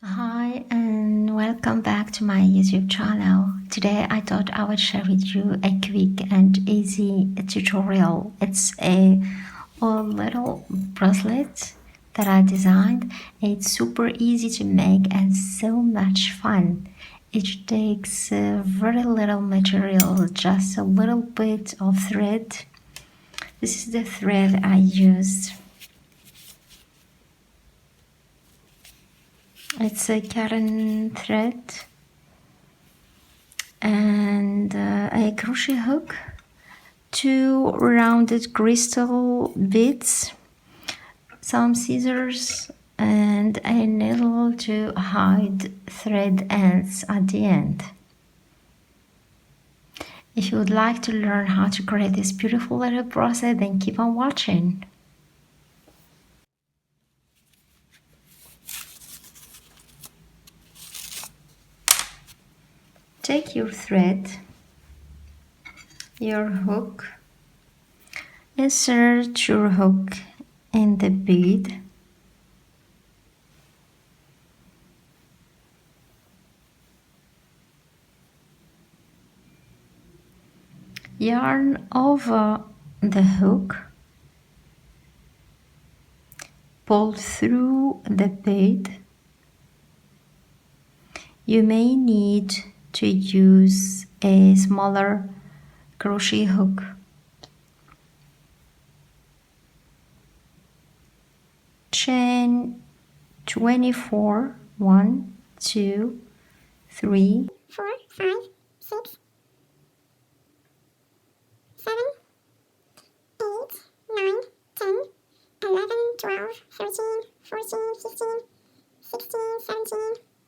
Hi and welcome back to my YouTube channel. Today I thought I would share with you a quick and easy tutorial. It's a little bracelet that I designed. It's super easy to make and so much fun. It takes very little material, just a little bit of thread. This is the thread I used. It's a cotton thread and a crochet hook, two rounded crystal beads, some scissors, and a needle to hide thread ends at the end. If you would like to learn how to create this beautiful little bracelet, then keep on watching. Take your thread, your hook, insert your hook in the bead, yarn over the hook, pull through the bead. You may need to use a smaller crochet hook. Chain 24, 1, 2, 3, 4, 5, 6, 7, 8, 9, 10, 11, 12, 13, 14, 15, 16, 17,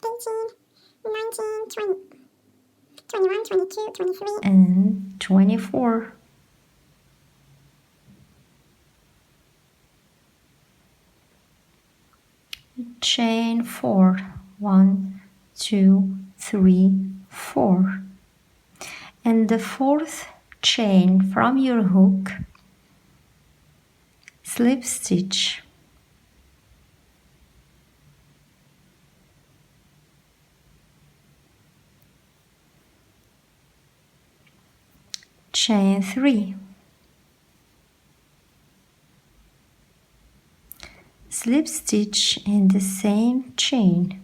18, 19, 20, 21, 22, 23, and 24. Chain 4, 1, 2, 3, 4. And the fourth chain from your hook, slip stitch. Chain 3, slip stitch in the same chain,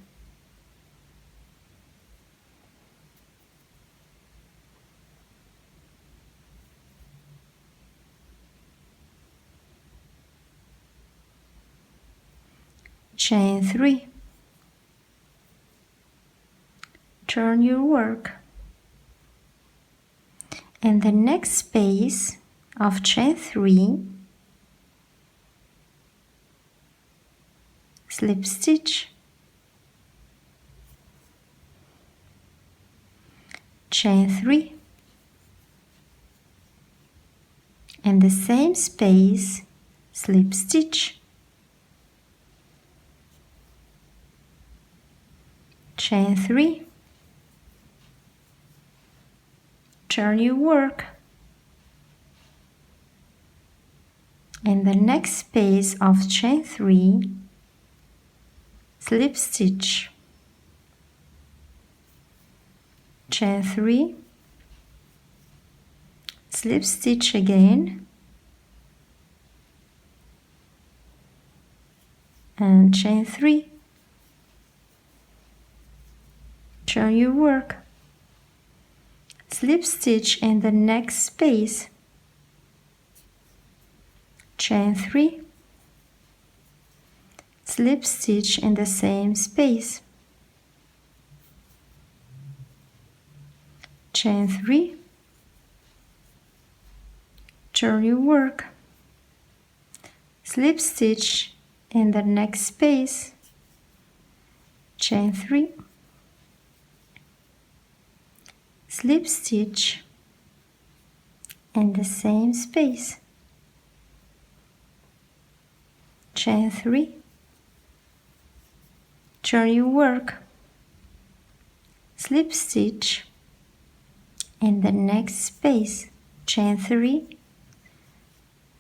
chain 3, turn your work, and the next space of chain 3, slip stitch, chain 3, and the same space, slip stitch, chain 3, turn your work, and the next space of chain 3, slip stitch, chain 3, slip stitch again, and chain 3, turn your work, slip stitch in the next space, chain 3, slip stitch in the same space, chain 3, turn your work, slip stitch in the next space, chain 3, slip stitch in the same space, chain 3, turn your work, slip stitch in the next space, chain 3,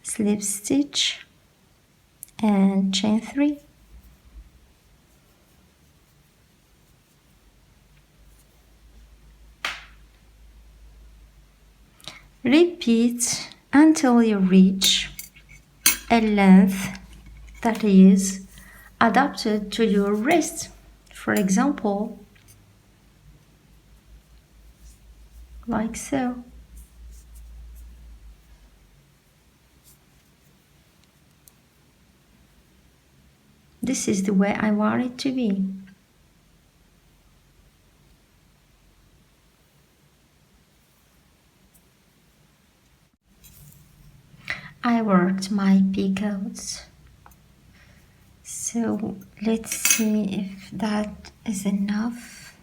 slip stitch and chain 3, Repeat until you reach a length that is adapted to your wrist. For example, like so. This is the way I want it to be. I worked my picots. So let's see if that is enough.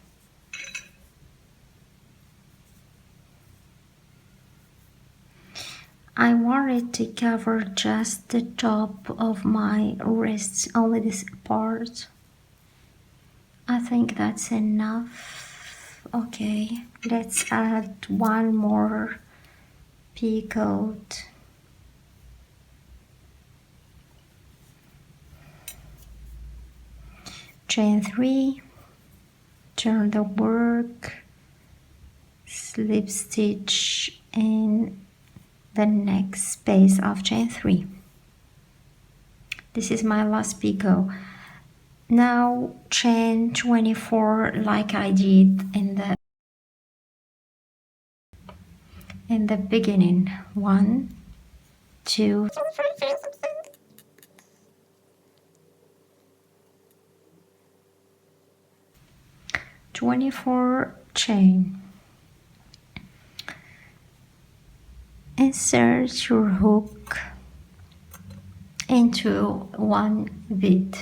I wanted to cover just the top of my wrists, only this part. I think that's enough. Okay, let's add one more picot. Chain 3, turn the work, slip stitch in the next space of chain 3. This is my last picot. Now chain 24 like I did in the beginning. 1, 2, 24 chain. Insert your hook into one bead.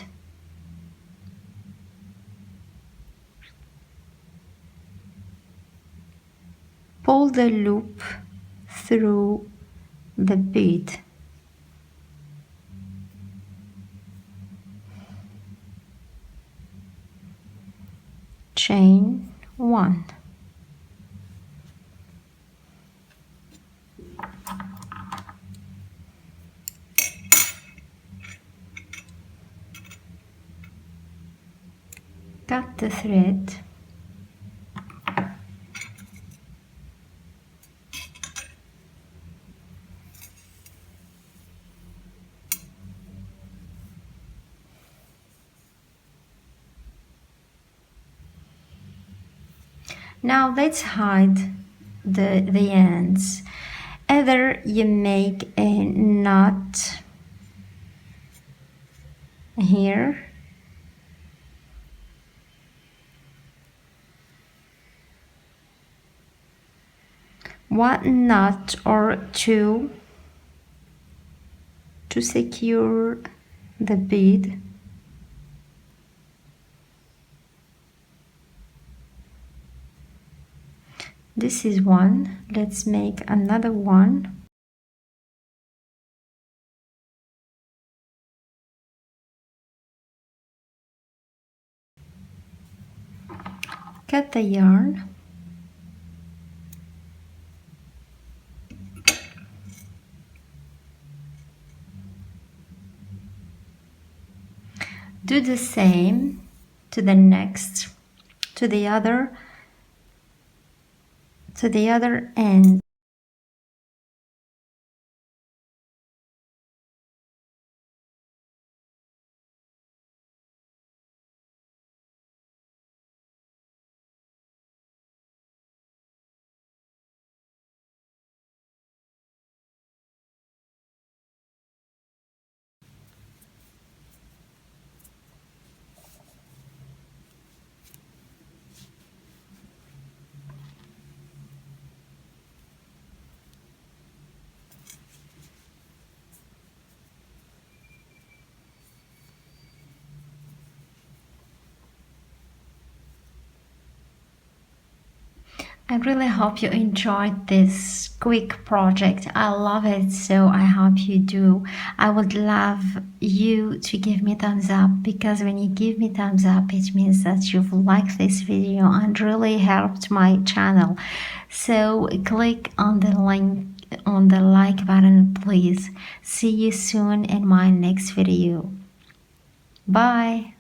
Pull the loop through the bead. Chain 1. Cut the thread. Now let's hide the ends. Either you make a knot here, one knot or two to secure the bead. This is one. Let's make another one. Cut the yarn. Do the same to the next, to the other end. I really hope you enjoyed this quick project. I love it, so I hope you do. I would love you to give me thumbs up, because when you give me thumbs up, it means that you've liked this video and really helped my channel. So click on the link on the like button, please. See you soon in my next video. Bye.